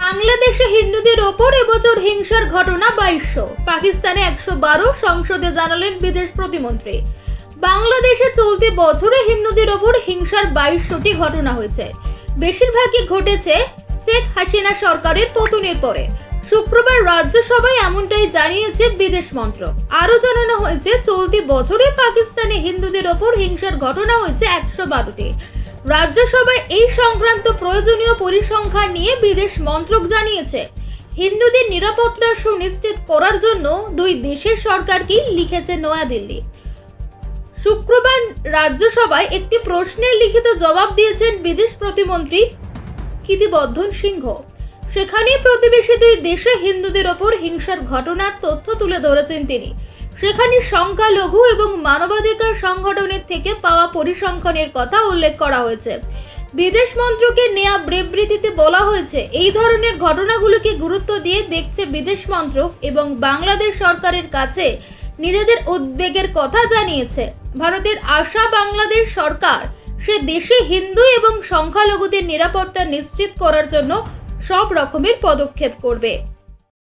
বাংলাদেশে হিন্দুদের ওপর এবছর হিংসার ঘটনা 2200, পাকিস্তানে 112, সংসদে জানালেন বিদেশ প্রতিমন্ত্রী। বাংলাদেশে চলতি বছরে হিন্দুদের ওপর হিংসার 2200টি ঘটনা হয়েছে। বেশিরভাগই ঘটেছে শেখ হাসিনা সরকারের পতনের পরে। শুক্রবার রাজ্যসভায় এমনটাই জানিয়েছে বিদেশ মন্ত্রক। আরও জানানো হয়েছে, চলতি বছরে পাকিস্তানে হিন্দুদের ওপর হিংসার ঘটনা হয়েছে 112টি। রাজ্যসভায় এই সংক্রান্ত প্রয়োজনীয় পরিসংখ্যান নিয়ে বিদেশ মন্ত্রক জানিয়েছে, হিন্দুদের নিরাপত্তা সুনিশ্চিত করার জন্য দুই দেশের সরকারকেই লিখেছে নয়াদিল্লি। শুক্রবার রাজ্যসভায় একটি প্রশ্নের লিখিত জবাব দিয়েছেন বিদেশ প্রতিমন্ত্রী কীর্তিবর্ধন সিংহ। সেখানে প্রতিবেশী দুই দেশে হিন্দুদের ওপর হিংসার ঘটনার তথ্য তুলে ধরেছেন তিনি। সেখানে সংখ্যালঘু এবং মানবাধিকার সংগঠনের থেকে পাওয়া পরিসংখ্যানের কথা উল্লেখ করা হয়েছে। বিদেশ মন্ত্রকের নেয়া বিবৃতিতে বলা হয়েছে, এই ধরনের ঘটনাগুলোকে গুরুত্ব দিয়ে দেখছে বিদেশ মন্ত্রক এবং বাংলাদেশ সরকারের কাছে নিজেদের উদ্বেগের কথা জানিয়েছে। ভারতের আশা, বাংলাদেশ সরকার সে দেশে হিন্দু এবং সংখ্যালঘুদের নিরাপত্তা নিশ্চিত করার জন্য সব রকমের পদক্ষেপ করবে।